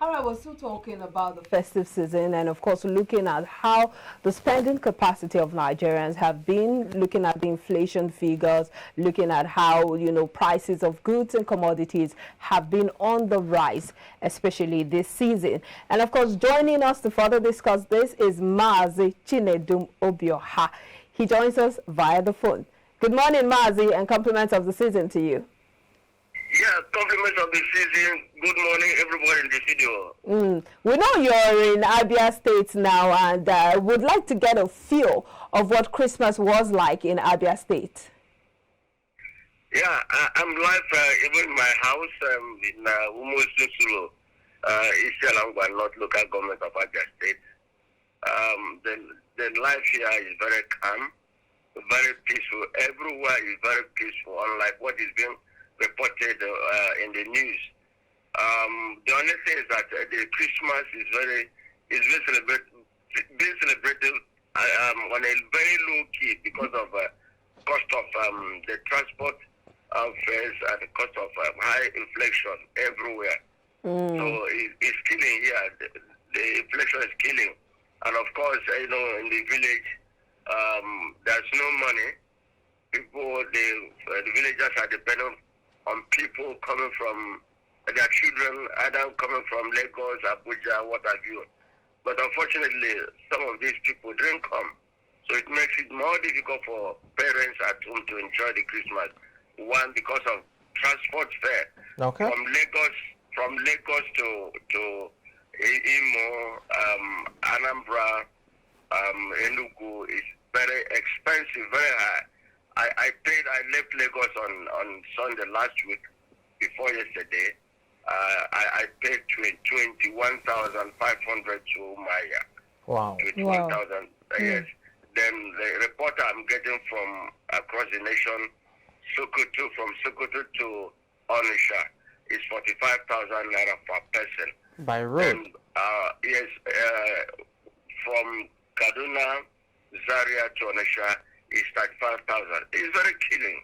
All right, we're still talking about the festive season and, of course, looking at how the spending capacity of Nigerians have been, looking at the inflation figures, looking at how, prices of goods and commodities have been on the rise, especially this season. And, of course, joining us to further discuss this is Mazi Chinedum Obioha. He joins us via the phone. Good morning, Mazi, and compliments of the season to you. Yeah, compliments of the season. Good morning, everybody in the studio. We know you're in Abia State now, and would like to get a feel of what Christmas was like in Abia State. Yeah, I'm live even in my house in Umususulu, Isialangwa, North Local Government of Abia State. The life here is very calm, very peaceful. Everywhere is very peaceful, unlike what is being reported in the news. The only thing is that the Christmas is being celebrated on a very low key because of cost of the transport fares and the cost of high inflation everywhere. So it's killing here. The inflation is killing, and of course, in the village, there's no money. People, the villagers are dependent on people coming from their children, either coming from Lagos, Abuja, what have you. But unfortunately, some of these people didn't come. So it makes it more difficult for parents at home to enjoy the Christmas. One, because of transport fare. Okay. From Lagos to Imo, Anambra, Enugu is very expensive, very high. I left Lagos on Sunday last week, before yesterday. I paid 21,500 to Maya. Wow. 21,000, yes. Then the reporter I'm getting from across the nation, from Sokoto to Onitsha, is 45,000 naira per person. By road? And, yes, from Kaduna, Zaria to Onitsha, is 35,000. It's very killing.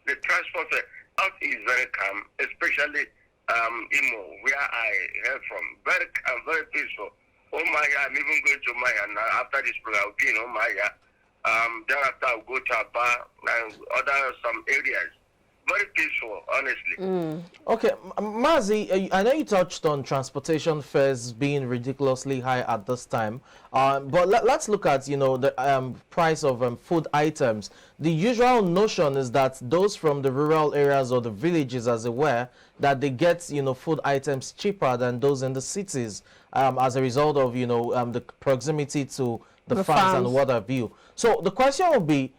The transport out is very calm, especially Imo, where I heard from. Very calm, very peaceful. Omaya, I'm even going to Maya now. After this program, I'll be in Omaya. Thereafter, I'll go to Aba and some areas. Very peaceful, honestly. Okay, Mazi, I know you touched on transportation fares being ridiculously high at this time, but let's look at, the price of food items. The usual notion is that those from the rural areas or the villages, as it were, that they get, food items cheaper than those in the cities as a result of, the proximity to the farms and what have you. So the question would be,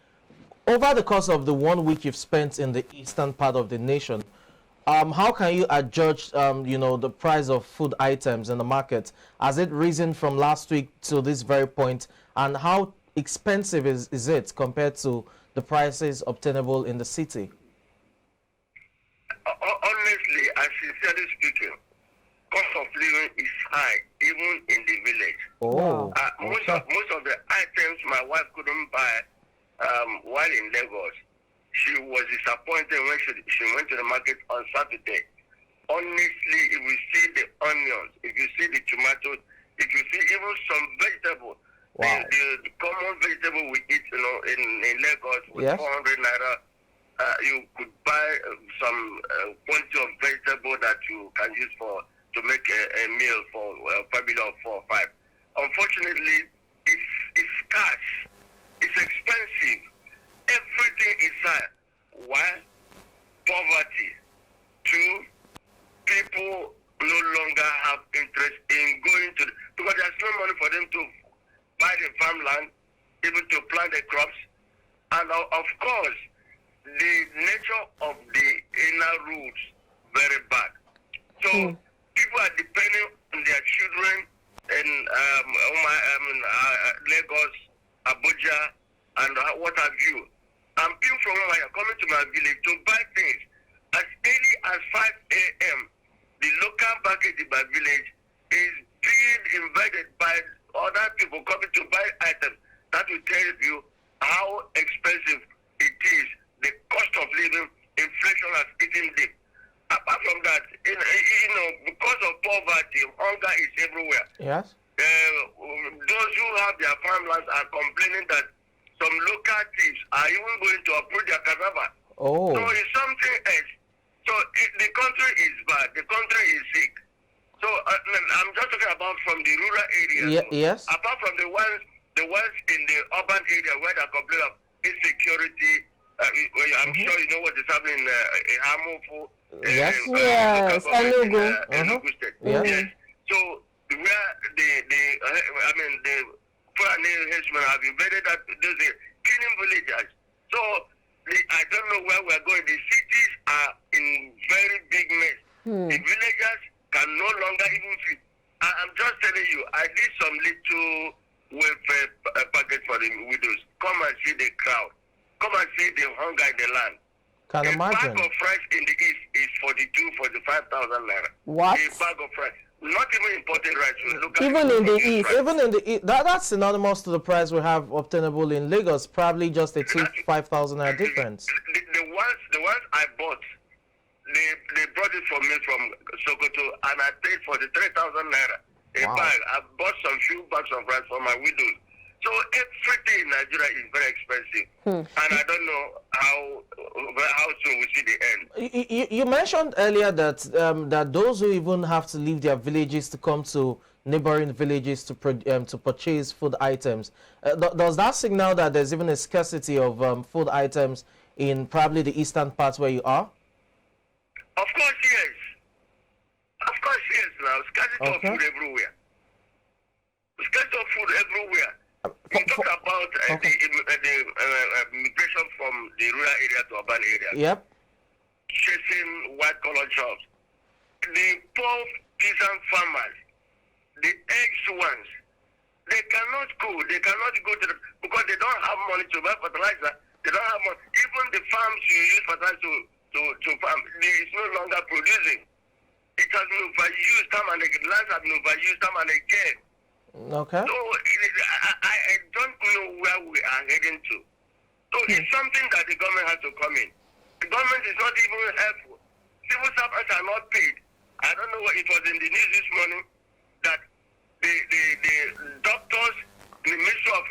over the course of the 1 week you've spent in the eastern part of the nation, how can you adjudge, the price of food items in the market? Has it risen from last week to this very point? And how expensive is it compared to the prices obtainable in the city? Honestly, and sincerely speaking, cost of living is high, even in the village. Oh, most of the items my wife couldn't buy while in Lagos, she was disappointed when she went to the market on Saturday. Honestly, if you see the onions, if you see the tomatoes, if you see even some vegetables, the common vegetable we eat, in Lagos with 400 naira, you could buy some quantity of vegetable that you can use to make a meal for a family of 4 or 5. Unfortunately, it's scarce. It's expensive. Everything is high. One, poverty. Two, people no longer have interest in going to because there's no money for them to buy the farmland, even to plant the crops. And of course, the nature of the inner roads very bad. So people are depending on their children in Lagos, Abuja, and what have you. And people from where are coming to my village to buy things as early as 5 a.m. The local market in my village is being invited by other people coming to buy items. That will tell you how expensive it is. The cost of living, inflation has eaten deep. Apart from that, because of poverty, hunger is everywhere. Yes. Those who have their farmlands are complaining that some local thieves are even going to uproot their cassava. Oh. So it's something else. So the country is bad. The country is sick. So I'm just talking about from the rural areas. Yes. Apart from the ones in the urban area where they complain of insecurity. I'm sure you know what is happening in Hamofo. Yes. Yes. Enugu State. Yes. Yes. So where the Fulani henchmen have invaded those killing villagers. So I don't know where we're going. The cities are in very big mess. The villagers can no longer even feed. I'm just telling you, I did some little welfare package for the widows. Come and see the crowd. Come and see the hunger in the land. Can A imagine. bag of rice in the east is 45,000 naira. What? A bag of rice. Not even imported rice. You look at Even in the east. rice. Even in the that's synonymous to the price we have obtainable in Lagos. Probably just a 5,000 naira difference. The ones I bought, they brought it for me from Sokoto, and I paid for the 3,000 naira a Wow. bag. I bought some few bags of rice for my widows. So everything in Nigeria is very expensive, and I don't know how soon we see the end. You mentioned earlier that that those who even have to leave their villages to come to neighboring villages to purchase food items, does that signal that there's even a scarcity of food items in probably the eastern parts where you are? Of course, yes. Of course, yes. Now, scarcity Okay. of food everywhere. Scarcity of food everywhere. You For- talk about okay. the migration from the rural area to urban area, Yep. chasing white-collar jobs. The poor peasant farmers, the eggs ones, they cannot go. They cannot go to because they don't have money to buy fertilizer. They don't have money. Even the farms you use fertilizer to farm, it's no longer producing. It has been overused time and again. Lands have been overused time and again. Okay. So I don't know where we are heading to. So it's something that the government has to come in. The government is not even helpful. Civil servants are not paid. I don't know what it was in the news this morning that the doctors in the Ministry of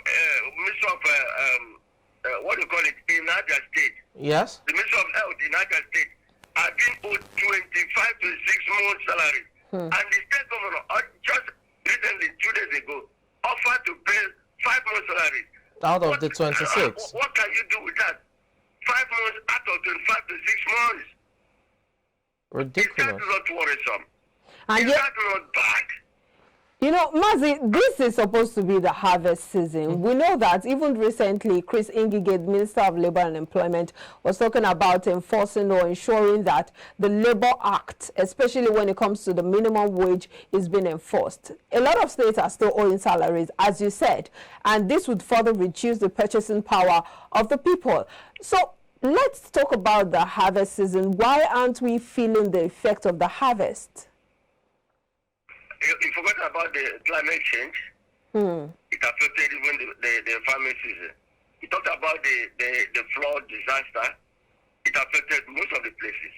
what do you call it in Niger State, Yes. the Ministry of Health in Niger State are being owed 25 to 6 months salary, and the state governor just recently 2 days ago offered to pay 5 months salary. Out of the 26. What can you do with that? 5 months out of 25 to 6 months. Is Ridiculous. that not worrisome? And Is yet, that not bad? you know, Mazi, this is supposed to be the harvest season. We know that even recently, Chris Ngige, Minister of Labor and Employment, was talking about enforcing or ensuring that the Labor Act, especially when it comes to the minimum wage, is being enforced. A lot of states are still owing salaries, as you said, and this would further reduce the purchasing power of the people. So let's talk about the harvest season. Why aren't we feeling the effect of the harvest? You forgot about the climate change. It affected even the farming season. You talked about the flood disaster. It affected most of the places.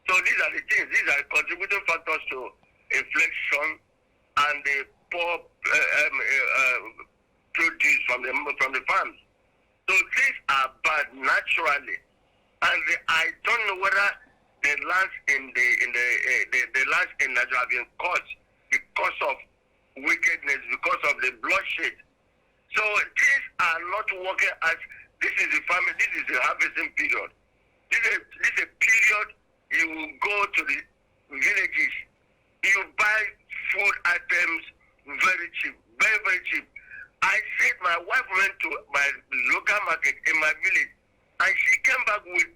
So these are the things. These are contributing factors to inflation and the poor produce from the farms. So things are bad naturally, and I don't know whether the lands in the lands in Nigeria have been caught because of wickedness, because of the bloodshed. So things are not working as this is the farming, this is the harvesting period. This is a period you will go to the villages, you buy food items very cheap, very, very cheap. I said my wife went to my local market in my village and she came back with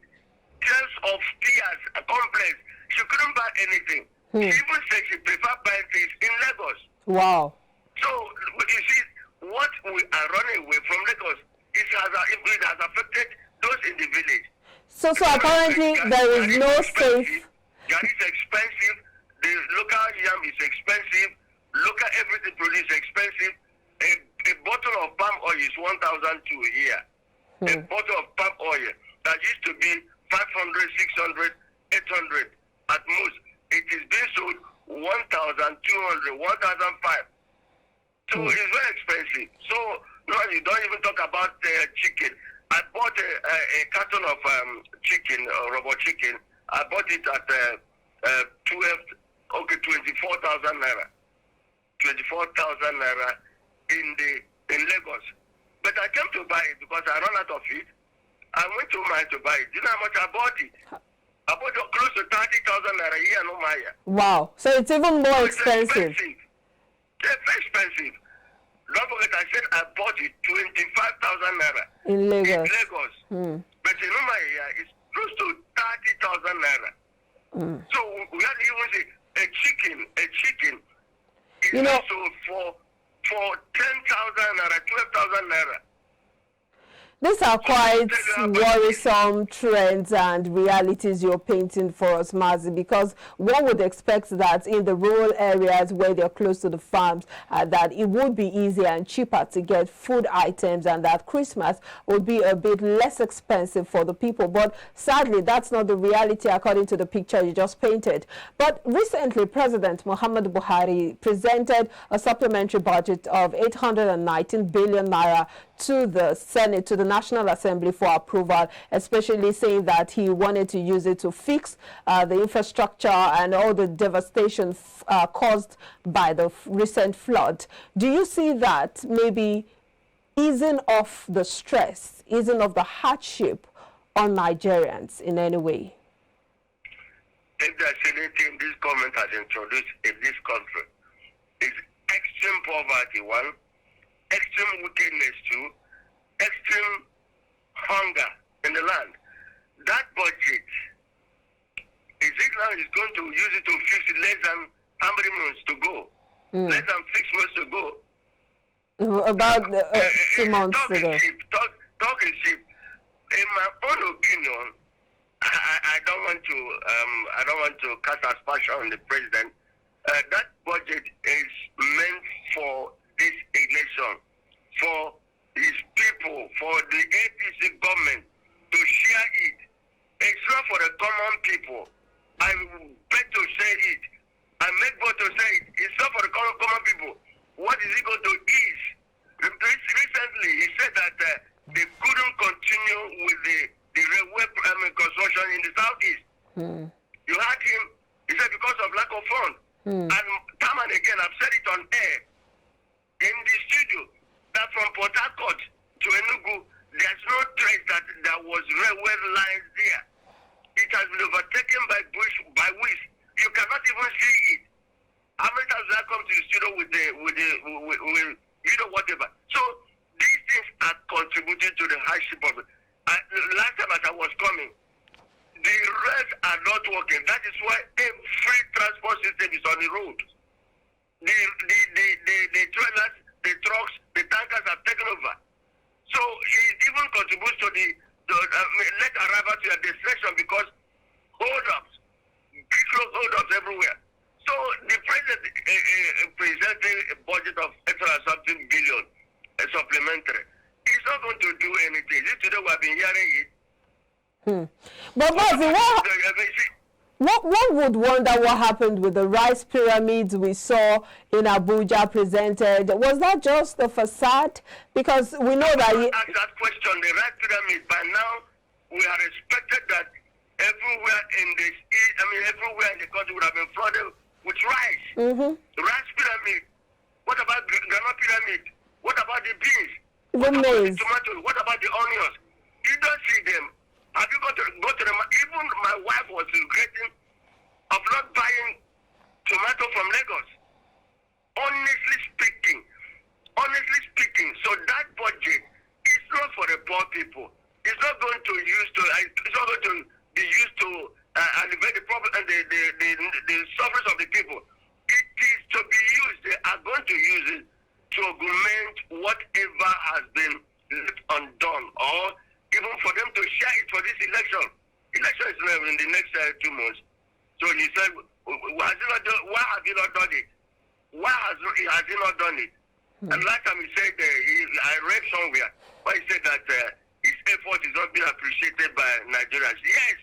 tales of tears, complex. She couldn't buy anything. She even said she preferred buying things in Lagos. Wow. So, you see, what we are running away from Lagos, it has affected those in the village. So apparently there is no safe. Gari is expensive. The local yam is expensive. Local everything produce expensive. A bottle of palm oil is 1,002 a year. A bottle of palm oil that used to be 500, 600, 800 at 4,500. So it's very expensive. So no, you don't even talk about chicken. I bought a carton of chicken, robot chicken. I bought it at 24,000 naira. 24,000 naira in Lagos. But I came to buy it because I ran out of it. I went to mine to buy it. Do you know how much I bought it? I bought it close to 30,000 naira here, no Maya. Wow. So it's even more expensive. It's very expensive. Don't forget, I said I bought it 25,000 naira In Lagos. In Lagos. But in Umaya, it's close to 30,000 naira. So we had to even say a chicken is also for 10,000 naira, 12,000 naira. These are quite worrisome trends and realities you're painting for us, Mazi, because one would expect that in the rural areas where they're close to the farms, that it would be easier and cheaper to get food items and that Christmas would be a bit less expensive for the people. But sadly, that's not the reality according to the picture you just painted. But recently, President Muhammad Buhari presented a supplementary budget of 819 billion naira to the Senate, to the National Assembly for approval, especially saying that he wanted to use it to fix the infrastructure and all the devastation caused by the recent flood. Do you see that maybe easing off the stress, easing off the hardship on Nigerians in any way? If there's anything this government has introduced in this country, is extreme poverty, one, extreme wickedness, two, extreme hunger in the land. That budget, is it now is going to use it to fix it less than how many months to go? Less than 6 months to go. About 2 months ago. Talking cheap. In my own opinion, I don't want to cast aspersion on the president. That budget is meant for this election, for his people, for the APC government to share it. It's not for the common people. I beg to say it. I make both to say it. It's not for the common people. What is he going to ease? Recently, he said that they couldn't continue with the railway construction in the southeast. You heard him. He said because of lack of funds. And time and again, I've said it on air, in the studio, that from Port Harcourt to Enugu, there's no trace that there was railway lines there. It has been overtaken by weeds. You cannot even see it. How many times did I come to the studio with whatever? So these things are contributing to the hardship of it. Last time as I was coming, the rest are not working. That is why every transport system is on the road. The trailers, the trucks, the tankers have taken over. So it even contributes to the late arrival to your destination because hold-ups, big hold-ups everywhere. So the president presenting a budget of extra something billion, supplementary. He's not going to do anything. Today we have been hearing it. But one would wonder what happened with the rice pyramids we saw in Abuja presented. Was that just a facade? Because we know that... Ask that question, the rice pyramid. By now, we are expected that everywhere in the country would have been flooded with rice. The rice pyramid. What about granola pyramid? What about the beans? The maize. The tomatoes? What about the onions? You don't see them. Have you go to the even my wife was regretting of not buying tomato from Lagos. Honestly speaking, so that budget is not for the poor people. It's not going to be used to alleviate the problem and the sufferings of the people. It is to be used. They are going to use it to augment whatever has been left undone, or even for them to share it for this election. Election is in the next 2 months. So he said, why has he not done it? Why has he not done it? And last time he said, I read somewhere, where he said that his effort is not being appreciated by Nigerians. Yes,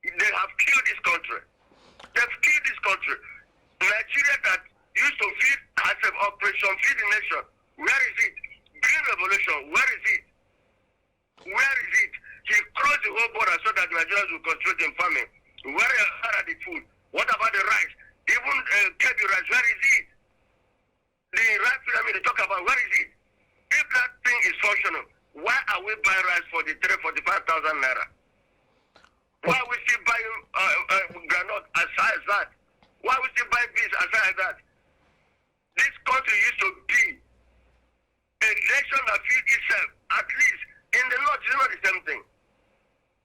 they have killed this country. They've killed this country. Nigeria that used Operation Feed the Nation, where is it? Green Revolution, where is it? Where is it? He closed the whole border so that Nigerians will concentrate in farming. Where are the food? What about the rice? Even Kebbi rice, where is it? The rice pyramid they talk about, where is it? If that thing is functional, why are we buying rice for the 345,000 naira? Why are we still buying granite as high as that? Why are we still buying beans as high as that? This country used to be a nation that feeds itself. At least in the north, it's not the same thing.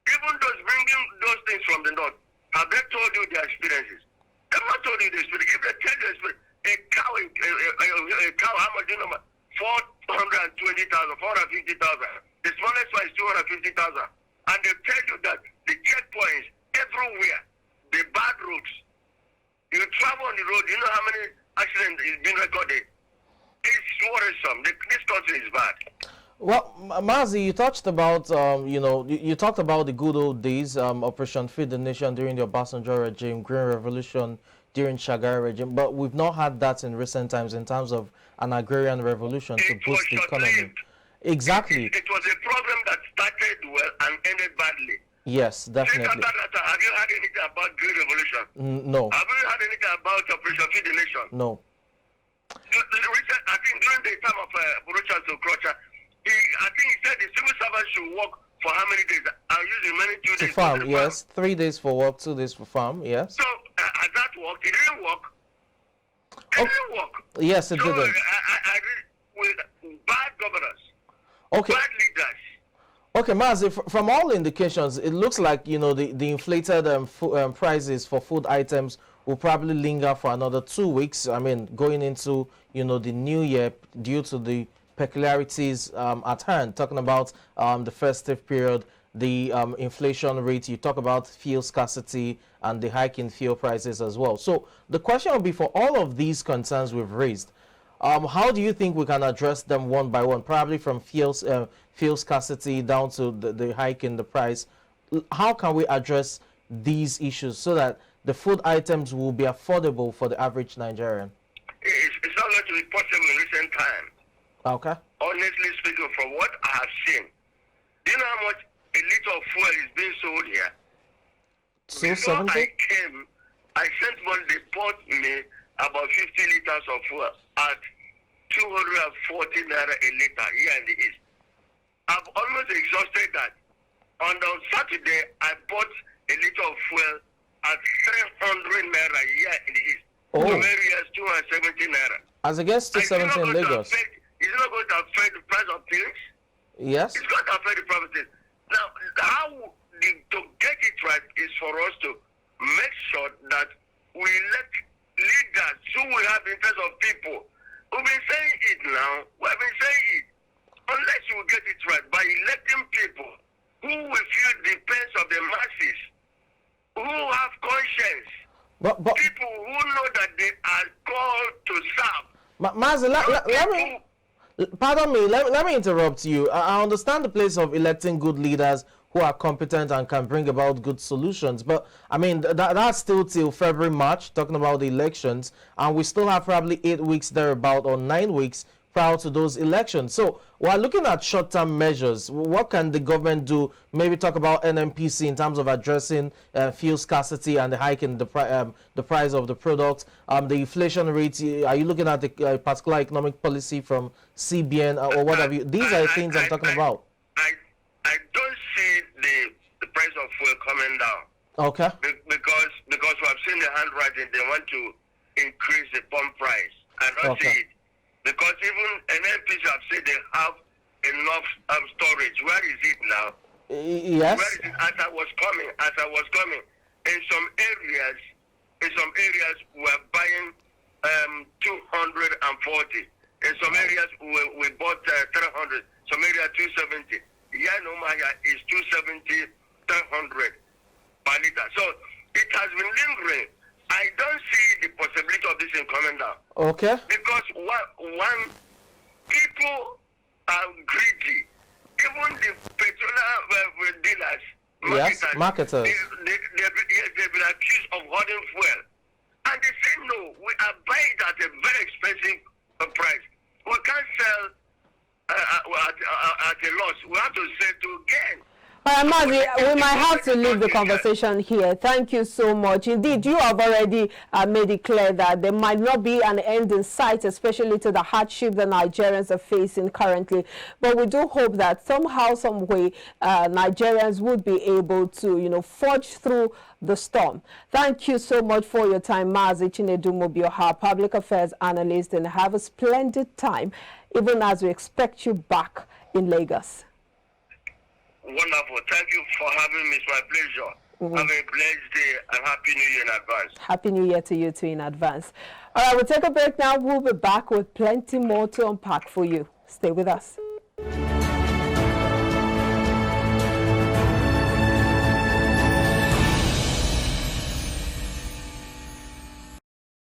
Even those bringing those things from the north, have they told you their experiences? They've not told you the experience. If they tell you a cow, how much do you know? 420,000, 450,000. The smallest one is 250,000. And they tell you that the checkpoints everywhere, the bad roads. You travel on the road, you know how many accidents is being recorded. It's worrisome. This country is bad. Well, Mazi, you touched about, you talked about the good old days, Operation Feed the Nation during the Obasanjo regime, Green Revolution during Shagari regime, but we've not had that in recent times in terms of an agrarian revolution to boost the economy. Exactly. It was a program that started well and ended badly. Yes, definitely. Have you heard anything about Green Revolution? No. Have you heard anything about Operation Feed the Nation? No. I think during the time of Burucha to Krocha, I think he said the civil servants should work for how many days? I'm using many 2 days. To farm, yes. 3 days for work, 2 days for farm, yes. So, has that worked? It didn't work. It didn't work. Yes, it didn't. I agree with bad governors. Okay. Bad leaders. Okay, Mazi, from all indications, it looks like, the inflated prices for food items will probably linger for another 2 weeks. I mean, going into, the new year due to the peculiarities at hand, talking about the festive period, the inflation rate, you talk about fuel scarcity and the hike in fuel prices as well. So the question will be, for all of these concerns we've raised, how do you think we can address them one by one, probably from fuel scarcity down to the hike in the price? How can we address these issues so that the food items will be affordable for the average Nigerian? It's not going to be possible in recent time. Okay. Honestly speaking, from what I have seen, do you know how much a liter of fuel is being sold here? Before 270? I came, I sent one, they bought me about 50 liters of fuel at 240 naira a liter here in the East. I've almost exhausted that. On Saturday, I bought a liter of fuel at 300 naira here in the East. Some areas 270 naira. As against 270 in Lagos. Is it not going to affect the price of things? Yes. It's going to affect the price of things. Now, to get it right is for us to make sure that we elect leaders who will have the interest of people. We've been saying it now. We've been saying it. Unless you get it right by electing people who will feel the pains of the masses, who have conscience, people who know that they are called to serve. Mazi, let me interrupt you. I understand the place of electing good leaders who are competent and can bring about good solutions. But, I mean, that's still till February, March, talking about the elections. And we still have probably 8 weeks thereabout, or 9 weeks prior to those elections. So while looking at short-term measures, what can the government do? Maybe talk about NNPC in terms of addressing fuel scarcity and the hike in the price of the product. The inflation rate, are you looking at a particular economic policy from CBN or what have you? These are the things I'm talking about. I don't see the price of fuel coming down. Okay. Because we have seen the handwriting, they want to increase the pump price. I don't see it. Because even NNPC have said they have enough storage. Where is it now? Yes. Where is it? As I was coming, in some areas, we're buying 240. In some areas, we bought 300. Some areas 270. Yanomaya is 270, 300 per liter. So it has been lingering. I don't see the possibility of this in coming down. Okay. Because one, people are greedy. Even the petroleum dealers, marketers. They've been accused of hoarding fuel. And they say, no, we are buying it at a very expensive price. the loss. We have to settle again. Mazi, we might have to leave the conversation here. Thank you so much. Indeed, you have already made it clear that there might not be an end in sight, especially to the hardship the Nigerians are facing currently. But we do hope that somehow, some way, Nigerians would be able to, you know, forge through the storm. Thank you so much for your time, Mazi Chinedu-Mobioha, public affairs analyst, and have a splendid time, even as we expect you back in Lagos. Wonderful. Thank you for having me. It's my pleasure. Have a blessed day and Happy New Year in advance. Happy New Year to you too in advance. All right, we'll take a break now. We'll be back with plenty more to unpack for you. Stay with us.